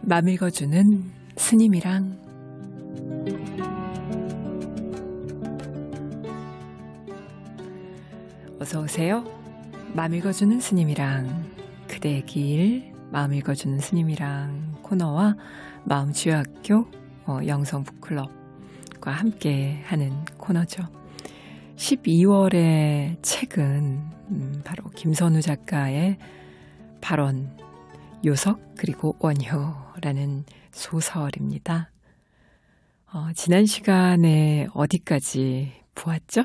맘 읽어주는 스님이랑 어서오세요. 맘 읽어주는 스님이랑 그대의 길 마음 읽어주는 스님이랑 코너와 마음치유학교 영성 북클럽과 함께 하는 코너죠. 12월의 책은 바로 김선우 작가의 발원, 요석 그리고 원효라는 소설입니다. 지난 시간에 어디까지 보았죠?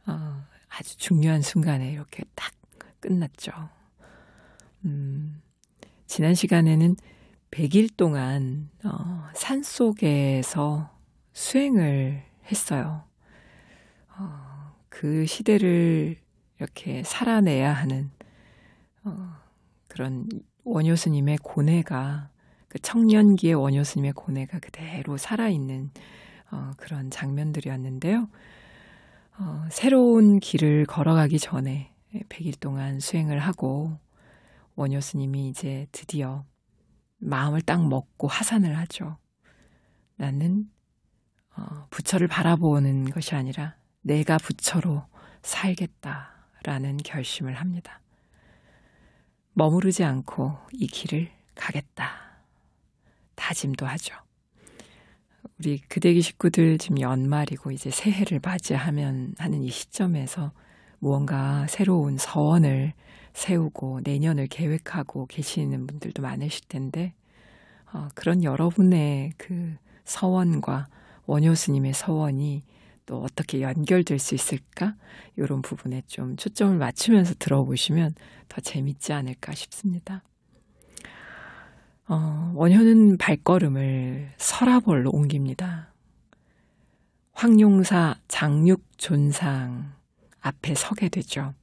아주 중요한 순간에 이렇게 딱 끝났죠. 지난 시간에는 100일 동안 산속에서 수행을 했어요. 그 시대를 이렇게 살아내야 하는 그런 원효 스님의 고뇌가, 그 청년기의 원효 스님의 고뇌가 그대로 살아있는 그런 장면들이었는데요. 새로운 길을 걸어가기 전에 100일 동안 수행을 하고 원효 스님이 이제 드디어 마음을 딱 먹고 하산을 하죠. 나는 부처를 바라보는 것이 아니라 내가 부처로 살겠다라는 결심을 합니다. 머무르지 않고 이 길을 가겠다. 다짐도 하죠. 우리 그대기 식구들 지금 연말이고 이제 새해를 맞이하면 하는 이 시점에서 무언가 새로운 서원을 세우고 내년을 계획하고 계시는 분들도 많으실 텐데 그런 여러분의 그 서원과 원효 스님의 서원이 또 어떻게 연결될 수 있을까? 이런 부분에 좀 초점을 맞추면서 들어보시면 더 재밌지 않을까 싶습니다. 원효는 발걸음을 서라벌로 옮깁니다. 황룡사 장육존상 앞에 서게 되죠.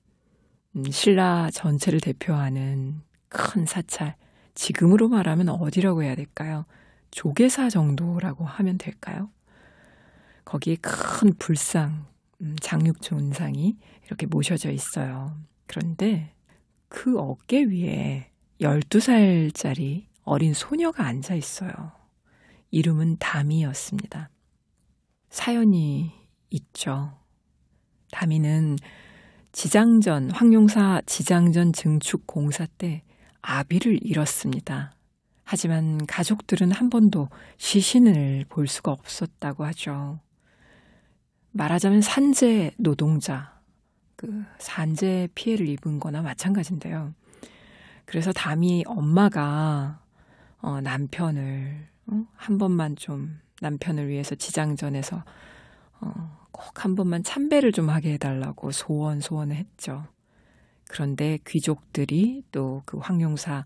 신라 전체를 대표하는 큰 사찰, 지금으로 말하면 어디라고 해야 될까요? 조계사 정도라고 하면 될까요? 거기에 큰 불상, 장육존상이 이렇게 모셔져 있어요. 그런데 그 어깨 위에 12살짜리 어린 소녀가 앉아 있어요. 이름은 다미였습니다. 사연이 있죠. 다미는 지장전, 황룡사 지장전 증축 공사 때 아비를 잃었습니다. 하지만 가족들은 한 번도 시신을 볼 수가 없었다고 하죠. 말하자면 산재 노동자, 그 산재 피해를 입은 거나 마찬가지인데요. 그래서 다미 엄마가 남편을 한 번만 좀 남편을 위해서 지장전에서 꼭 한 번만 참배를 좀 하게 해달라고 소원을 했죠. 그런데 귀족들이 또 그 황룡사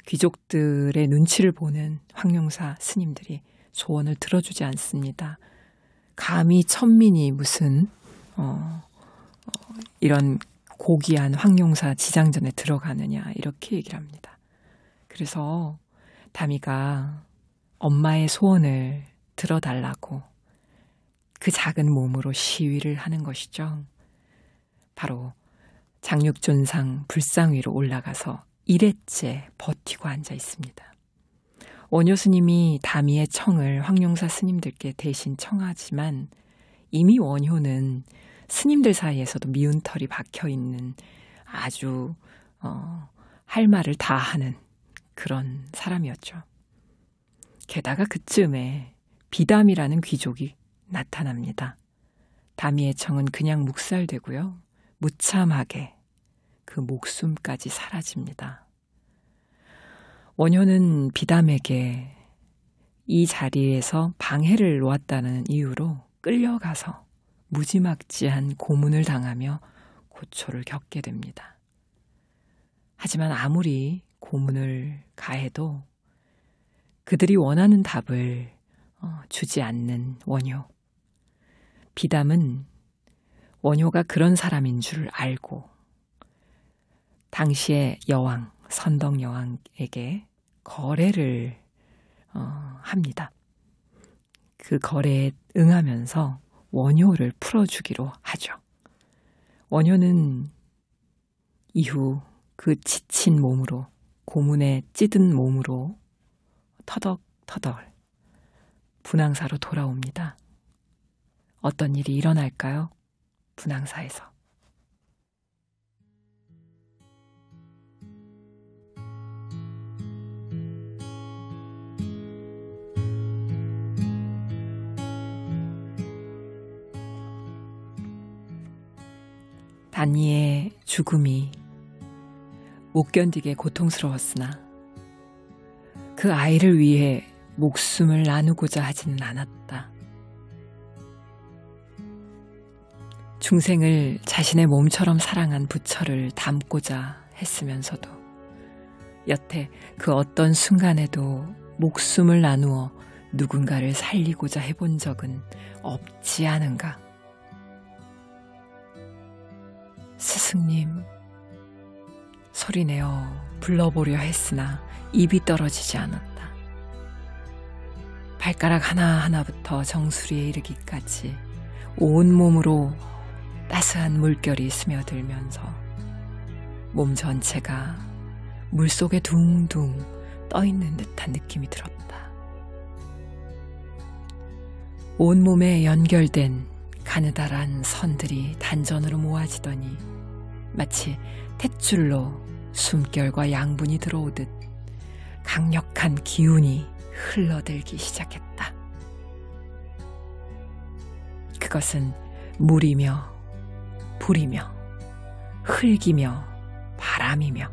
귀족들의 눈치를 보는 황룡사 스님들이 소원을 들어주지 않습니다. 감히 천민이 무슨 이런 고귀한 황룡사 지장전에 들어가느냐 이렇게 얘기를 합니다. 그래서 다미가 엄마의 소원을 들어달라고 그 작은 몸으로 시위를 하는 것이죠. 바로 장육존상 불상 위로 올라가서 1회째 버티고 앉아 있습니다. 원효 스님이 다미의 청을 황룡사 스님들께 대신 청하지만 이미 원효는 스님들 사이에서도 미운 털이 박혀있는 아주 할 말을 다 하는 그런 사람이었죠. 게다가 그쯤에 비담이라는 귀족이 나타납니다. 다미의 청은 그냥 묵살되고요. 무참하게 그 목숨까지 사라집니다. 원효는 비담에게 이 자리에서 방해를 놓았다는 이유로 끌려가서 무지막지한 고문을 당하며 고초를 겪게 됩니다. 하지만 아무리 고문을 가해도 그들이 원하는 답을 주지 않는 원효. 비담은 원효가 그런 사람인 줄 알고 당시의 여왕, 선덕 여왕에게 거래를 합니다. 그 거래에 응하면서 원효를 풀어주기로 하죠. 원효는 이후 그 지친 몸으로, 고문에 찌든 몸으로 터덕터덕 분향사로 돌아옵니다. 어떤 일이 일어날까요? 분향사에서. 단이의 죽음이 못 견디게 고통스러웠으나 그 아이를 위해 목숨을 나누고자 하지는 않았다. 중생을 자신의 몸처럼 사랑한 부처를 닮고자 했으면서도 여태 그 어떤 순간에도 목숨을 나누어 누군가를 살리고자 해본 적은 없지 않은가. 스승님, 소리내어 불러보려 했으나 입이 떨어지지 않았다. 발가락 하나하나부터 정수리에 이르기까지 온몸으로 따스한 물결이 스며들면서 몸 전체가 물속에 둥둥 떠있는 듯한 느낌이 들었다. 온몸에 연결된 가느다란 선들이 단전으로 모아지더니 마치 탯줄로 숨결과 양분이 들어오듯 강력한 기운이 흘러들기 시작했다. 그것은 물이며 불이며 흙이며 바람이며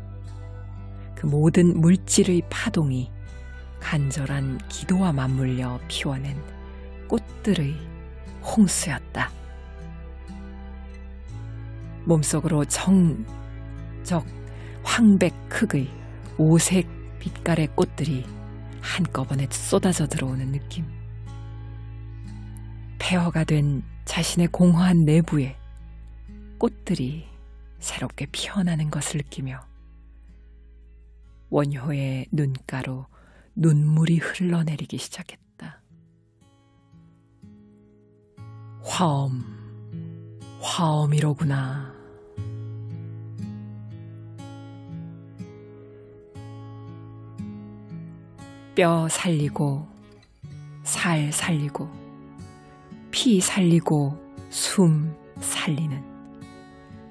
그 모든 물질의 파동이 간절한 기도와 맞물려 피워낸 꽃들의 홍수였다. 몸속으로 정적 황백흑의 오색 빛깔의 꽃들이 한꺼번에 쏟아져 들어오는 느낌. 폐허가 된 자신의 공허한 내부에 꽃들이 새롭게 피어나는 것을 느끼며 원효의 눈가로 눈물이 흘러내리기 시작했다. 화엄이로구나. 뼈 살리고 살 살리고 피 살리고 숨 살리는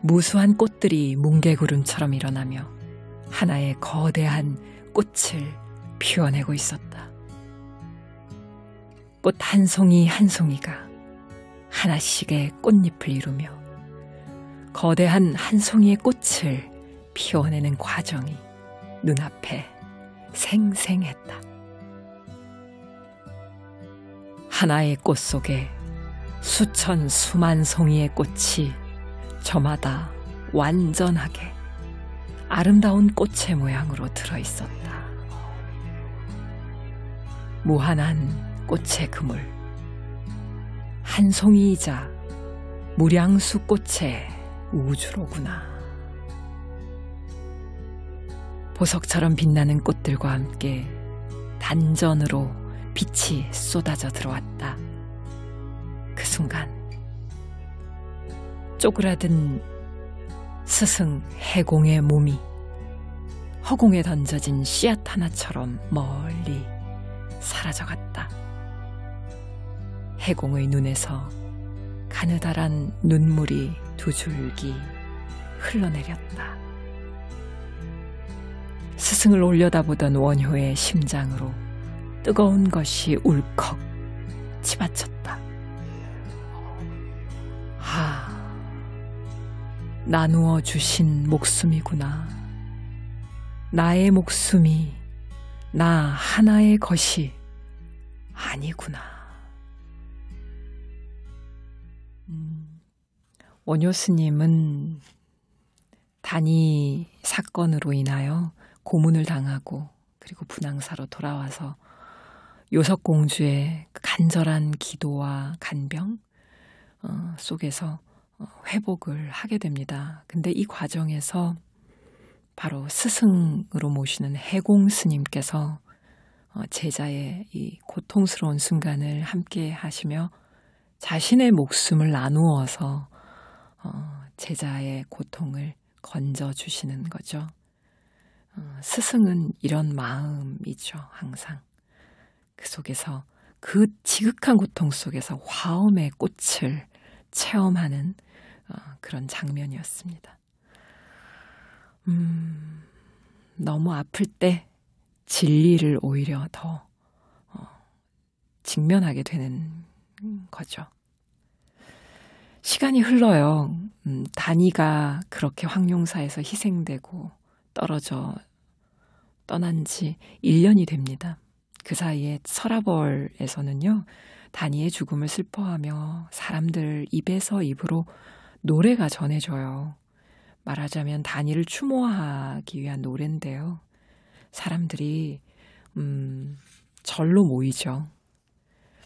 무수한 꽃들이 뭉게구름처럼 일어나며 하나의 거대한 꽃을 피워내고 있었다. 꽃 한 송이 한 송이가 하나씩의 꽃잎을 이루며 거대한 한 송이의 꽃을 피워내는 과정이 눈앞에 생생했다. 하나의 꽃 속에 수천 수만 송이의 꽃이 저마다 완전하게 아름다운 꽃의 모양으로 들어있었다. 무한한 꽃의 그물, 한 송이이자 무량수 꽃의 우주로구나. 보석처럼 빛나는 꽃들과 함께 단전으로 빛이 쏟아져 들어왔다. 그 순간 쪼그라든 스승 해공의 몸이 허공에 던져진 씨앗 하나처럼 멀리 사라져갔다. 해공의 눈에서 가느다란 눈물이 두 줄기 흘러내렸다. 스승을 올려다보던 원효의 심장으로 뜨거운 것이 울컥 치받쳤다. 나누어 주신 목숨이구나. 나의 목숨이 나 하나의 것이 아니구나. 원효 스님은 단위 사건으로 인하여 고문을 당하고 그리고 분향사로 돌아와서 요석공주의 간절한 기도와 간병 속에서 회복을 하게 됩니다. 근데 이 과정에서 바로 스승으로 모시는 해공 스님께서 제자의 이 고통스러운 순간을 함께 하시며 자신의 목숨을 나누어서 제자의 고통을 건져주시는 거죠. 스승은 이런 마음이죠. 항상 그 속에서 그 지극한 고통 속에서 화엄의 꽃을 체험하는 그런 장면이었습니다. 너무 아플 때 진리를 오히려 더 직면하게 되는 거죠. 시간이 흘러요. 다니가 그렇게 황룡사에서 희생되고 떨어져 떠난 지 1년이 됩니다. 그 사이에 서라벌에서는요, 다니의 죽음을 슬퍼하며 사람들 입에서 입으로 노래가 전해져요. 말하자면 다니를 추모하기 위한 노래인데요. 사람들이 절로 모이죠.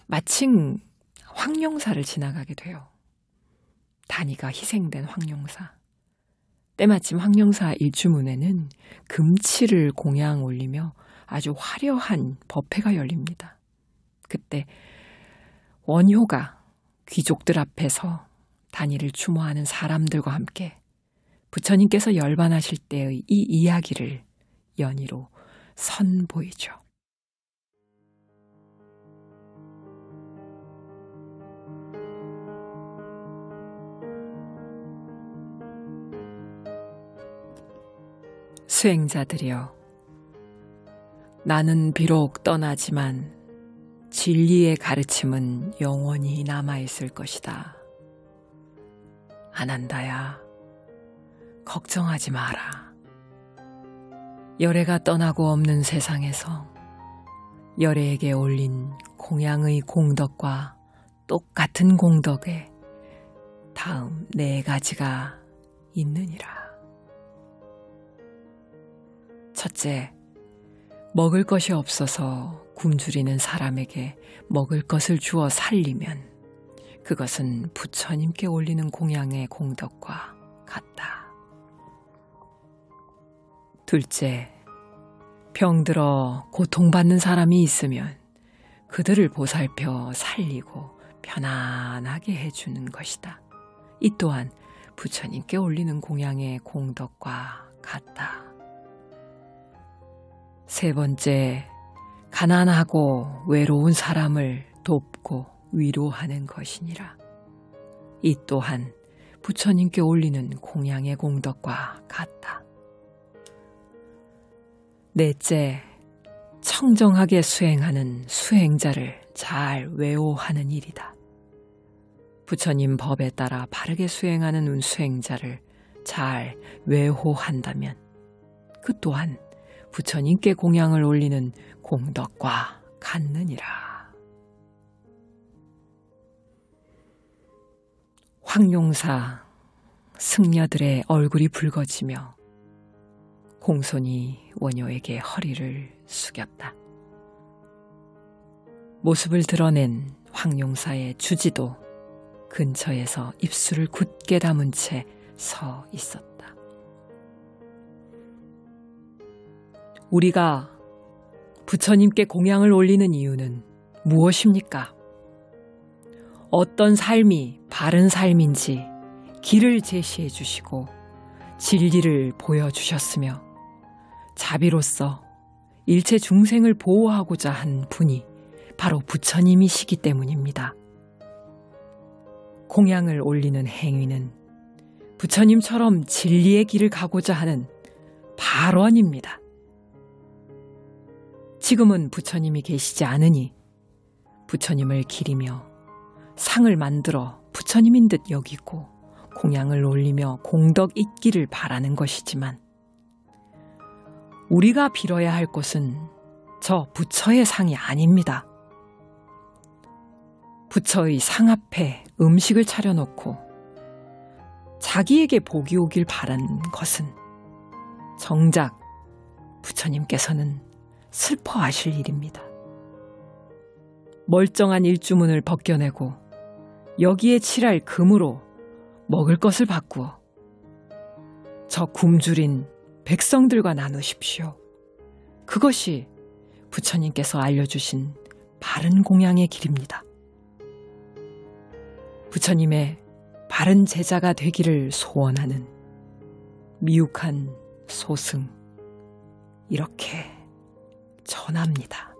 마침 황룡사를 지나가게 돼요. 다니가 희생된 황룡사. 때마침 황룡사 일주문에는 금치를 공양 올리며 아주 화려한 법회가 열립니다. 그때 원효가 귀족들 앞에서 다니를 추모하는 사람들과 함께 부처님께서 열반하실 때의 이 이야기를 연희로 선보이죠. 수행자들이여, 나는 비록 떠나지만 진리의 가르침은 영원히 남아있을 것이다. 아난다야, 걱정하지 마라. 열애가 떠나고 없는 세상에서 열애에게 올린 공양의 공덕과 똑같은 공덕에 다음 4가지가 있느니라. 첫째, 먹을 것이 없어서 굶주리는 사람에게 먹을 것을 주어 살리면 그것은 부처님께 올리는 공양의 공덕과 같다. 둘째, 병들어 고통받는 사람이 있으면 그들을 보살펴 살리고 편안하게 해주는 것이다. 이 또한 부처님께 올리는 공양의 공덕과 같다. 세 번째, 가난하고 외로운 사람을 돕고 위로하는 것이니라. 이 또한 부처님께 올리는 공양의 공덕과 같다. 넷째, 청정하게 수행하는 수행자를 잘 외호하는 일이다. 부처님 법에 따라 바르게 수행하는 수행자를 잘 외호한다면 그 또한 부처님께 공양을 올리는 공덕과 같느니라. 황룡사 승려들의 얼굴이 붉어지며 공손히 원효에게 허리를 숙였다. 모습을 드러낸 황룡사의 주지도 근처에서 입술을 굳게 다문 채 서 있었다. 우리가 부처님께 공양을 올리는 이유는 무엇입니까? 어떤 삶이 바른 삶인지 길을 제시해 주시고 진리를 보여주셨으며 자비로서 일체 중생을 보호하고자 한 분이 바로 부처님이시기 때문입니다. 공양을 올리는 행위는 부처님처럼 진리의 길을 가고자 하는 발원입니다. 지금은 부처님이 계시지 않으니 부처님을 기리며 상을 만들어 부처님인 듯 여기고 공양을 올리며 공덕 있기를 바라는 것이지만 우리가 빌어야 할 것은 저 부처의 상이 아닙니다. 부처의 상 앞에 음식을 차려놓고 자기에게 복이 오길 바란 것은 정작 부처님께서는 슬퍼하실 일입니다. 멀쩡한 일주문을 벗겨내고 여기에 칠할 금으로 먹을 것을 바꾸어 저 굶주린 백성들과 나누십시오. 그것이 부처님께서 알려주신 바른 공양의 길입니다. 부처님의 바른 제자가 되기를 소원하는 미육한 소승, 이렇게 전합니다.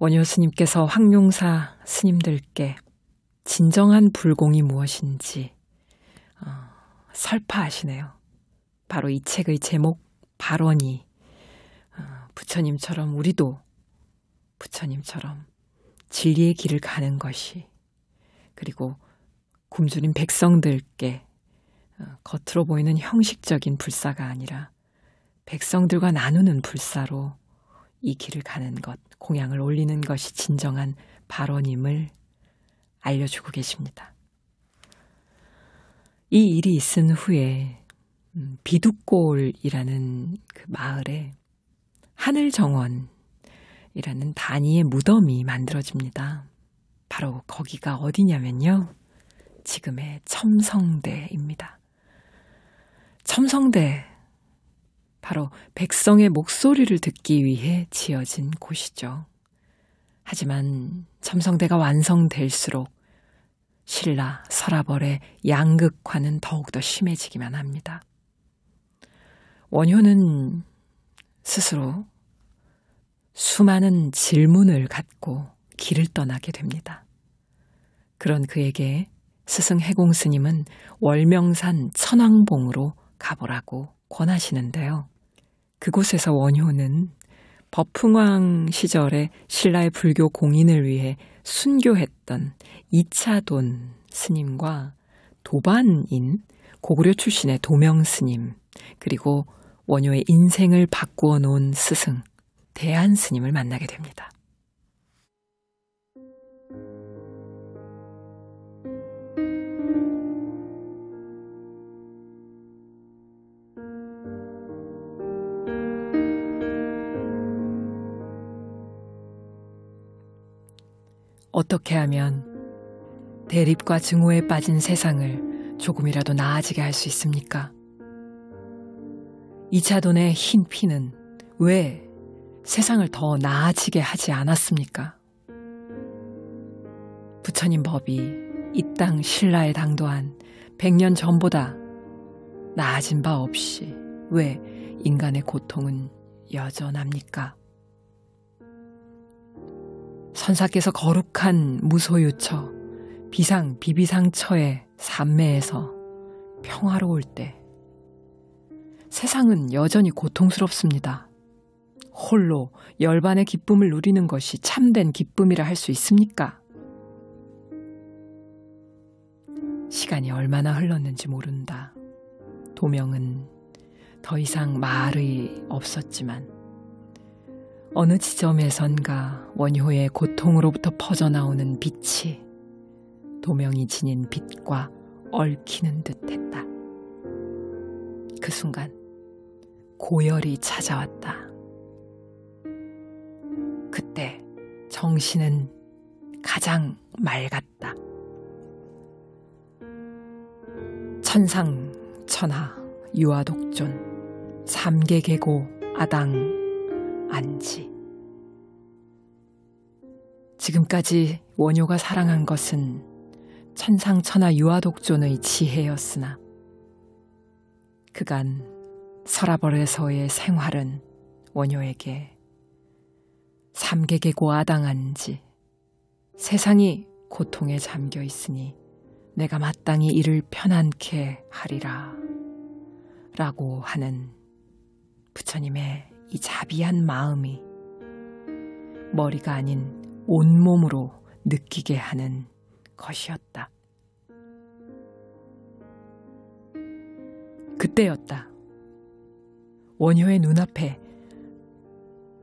원효 스님께서 황룡사 스님들께 진정한 불공이 무엇인지 설파하시네요. 바로 이 책의 제목 발원이 부처님처럼 우리도 부처님처럼 진리의 길을 가는 것이, 그리고 굶주린 백성들께 겉으로 보이는 형식적인 불사가 아니라 백성들과 나누는 불사로 이 길을 가는 것, 공양을 올리는 것이 진정한 발원임을 알려주고 계십니다. 이 일이 있은 후에 비둑골이라는 그 마을에 하늘정원이라는 단위의 무덤이 만들어집니다. 바로 거기가 어디냐면요, 지금의 첨성대입니다. 첨성대, 바로 백성의 목소리를 듣기 위해 지어진 곳이죠. 하지만 첨성대가 완성될수록 신라, 서라벌의 양극화는 더욱더 심해지기만 합니다. 원효는 스스로 수많은 질문을 갖고 길을 떠나게 됩니다. 그런 그에게 스승 해공 스님은 월명산 천왕봉으로 가보라고 권하시는데요. 그곳에서 원효는 법흥왕 시절에 신라의 불교 공인을 위해 순교했던 이차돈 스님과 도반인 고구려 출신의 도명 스님, 그리고 원효의 인생을 바꾸어 놓은 스승 대안 스님을 만나게 됩니다. 어떻게 하면 대립과 증오에 빠진 세상을 조금이라도 나아지게 할 수 있습니까? 이차돈의 흰 피는 왜 세상을 더 나아지게 하지 않았습니까? 부처님 법이 이 땅 신라에 당도한 100년 전보다 나아진 바 없이 왜 인간의 고통은 여전합니까? 선사께서 거룩한 무소유처, 비상비비상처의 삼매에서 평화로울 때 세상은 여전히 고통스럽습니다. 홀로 열반의 기쁨을 누리는 것이 참된 기쁨이라 할 수 있습니까? 시간이 얼마나 흘렀는지 모른다. 도명은 더 이상 말이 없었지만 어느 지점에선가 원효의 고통으로부터 퍼져나오는 빛이 도명이 지닌 빛과 얽히는 듯했다. 그 순간 고열이 찾아왔다. 그때 정신은 가장 맑았다. 천상천하 유아독존 삼계계고 아당 안지. 지금까지 원효가 사랑한 것은 천상천하 유아독존의 지혜였으나 그간 서라벌에서의 생활은 원효에게 삼계계고 아당한지, 세상이 고통에 잠겨 있으니 내가 마땅히 이를 편안케 하리라 라고 하는 부처님의 이 자비한 마음이 머리가 아닌 온몸으로 느끼게 하는 것이었다. 그때였다. 원효의 눈앞에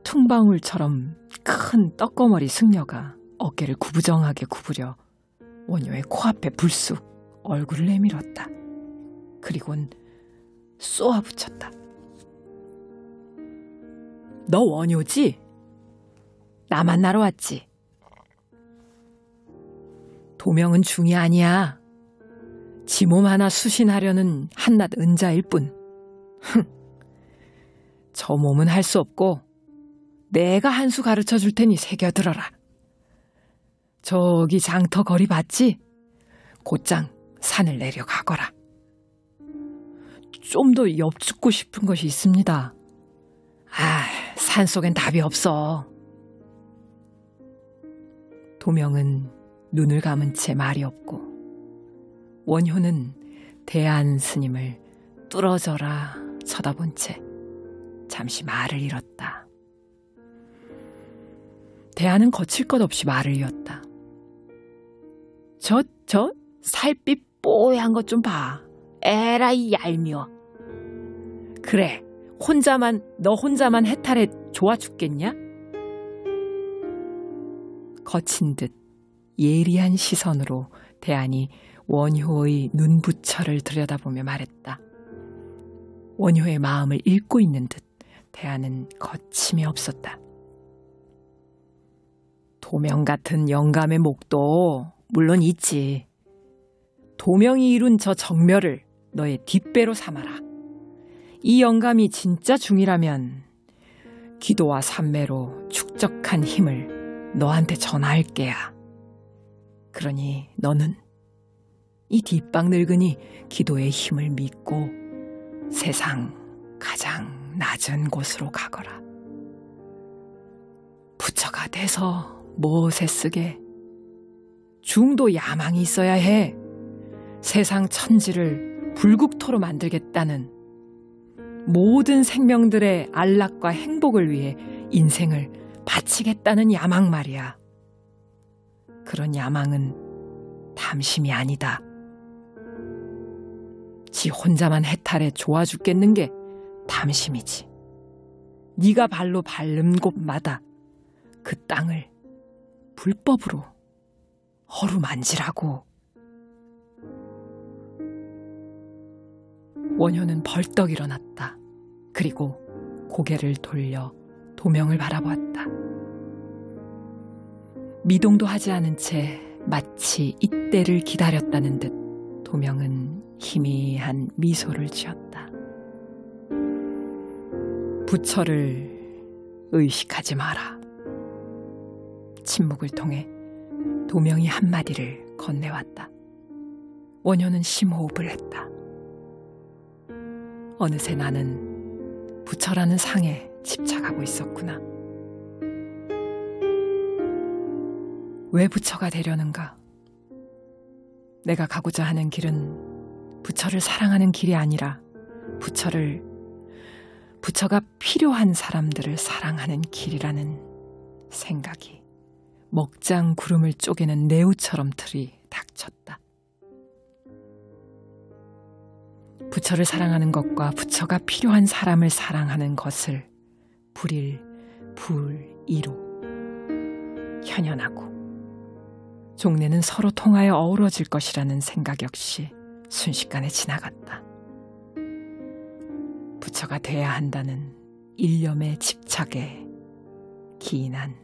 퉁방울처럼 큰 떡거머리 승려가 어깨를 구부정하게 구부려 원효의 코앞에 불쑥 얼굴을 내밀었다. 그리고는 쏘아붙였다. 너 원효지? 나 만나러 왔지? 도명은 중이 아니야. 지 몸 하나 수신하려는 한낱 은자일 뿐. 저 몸은 할 수 없고 내가 한 수 가르쳐 줄 테니 새겨들어라. 저기 장터 거리 봤지? 곧장 산을 내려가거라. 좀 더 엿죽고 싶은 것이 있습니다. 산속엔 답이 없어. 도명은 눈을 감은 채 말이 없고 원효는 대안 스님을 뚫어져라 쳐다본 채 잠시 말을 잃었다. 대안은 거칠 것 없이 말을 이었다. 저 살빛 뽀얀 것 좀 봐. 에라이 얄미워. 그래, 너 혼자만 해탈해 좋아 죽겠냐? 거친 듯 예리한 시선으로 대안이 원효의 눈부처를 들여다보며 말했다. 원효의 마음을 읽고 있는 듯 대안은 거침이 없었다. 도명 같은 영감의 목도 물론 있지. 도명이 이룬 저 정멸을 너의 뒷배로 삼아라. 이 영감이 진짜 중이라면 기도와 삼매로 축적한 힘을 너한테 전할게야. 그러니 너는 이 뒷방 늙은이 기도의 힘을 믿고 세상 가장 낮은 곳으로 가거라. 부처가 돼서 무엇에 쓰게? 중도 야망이 있어야 해. 세상 천지를 불국토로 만들겠다는 모든 생명들의 안락과 행복을 위해 인생을 바치겠다는 야망 말이야. 그런 야망은 탐심이 아니다. 지 혼자만 해탈해 좋아 죽겠는 게 탐심이지. 네가 발로 밟는 곳마다 그 땅을 불법으로 어루만지라고. 원효는 벌떡 일어났다. 그리고 고개를 돌려 도명을 바라보았다. 미동도 하지 않은 채 마치 이때를 기다렸다는 듯 도명은 희미한 미소를 지었다. 부처를 의식하지 마라. 침묵을 통해 도명이 한마디를 건네왔다. 원효는 심호흡을 했다. 어느새 나는 부처라는 상에 집착하고 있었구나. 왜 부처가 되려는가? 내가 가고자 하는 길은 부처를 사랑하는 길이 아니라 부처가 필요한 사람들을 사랑하는 길이라는 생각이 먹장 구름을 쪼개는 네우처럼 틀이 닥쳤다. 부처를 사랑하는 것과 부처가 필요한 사람을 사랑하는 것을 불이로 현현하고 종래는 서로 통하여 어우러질 것이라는 생각 역시 순식간에 지나갔다. 부처가 돼야 한다는 일념의 집착에 기인한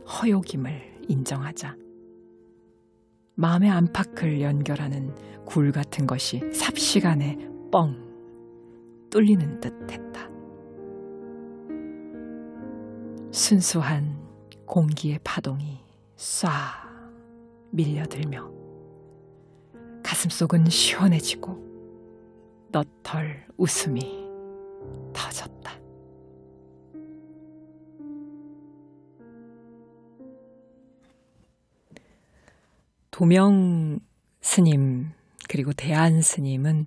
허욕임을 인정하자 마음의 안팎을 연결하는 굴 같은 것이 삽시간에 뻥 뚫리는 듯 했다. 순수한 공기의 파동이 쏴 밀려들며 가슴속은 시원해지고 너털 웃음이 터졌다. 도명 스님 그리고 대안 스님은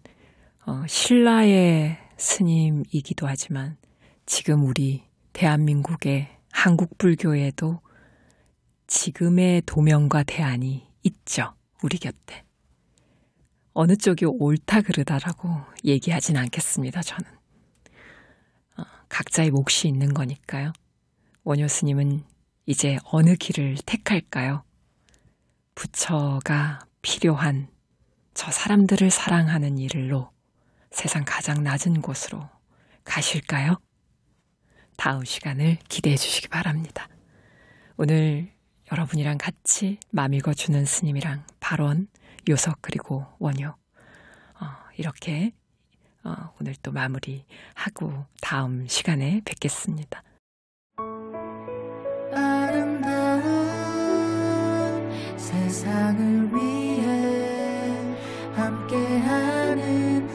신라의 스님이기도 하지만 지금 우리 대한민국의 한국 불교에도 지금의 도명과 대안이 있죠. 우리 곁에. 어느 쪽이 옳다 그르다라고 얘기하진 않겠습니다. 저는. 각자의 몫이 있는 거니까요. 원효 스님은 이제 어느 길을 택할까요? 부처가 필요한 저 사람들을 사랑하는 일로 세상 가장 낮은 곳으로 가실까요? 다음 시간을 기대해 주시기 바랍니다. 오늘 여러분이랑 같이 맘 읽어주는 스님이랑 발원, 요석 그리고 원효 이렇게 오늘 또 마무리하고 다음 시간에 뵙겠습니다. 아름다운 세상을 위해 함께하는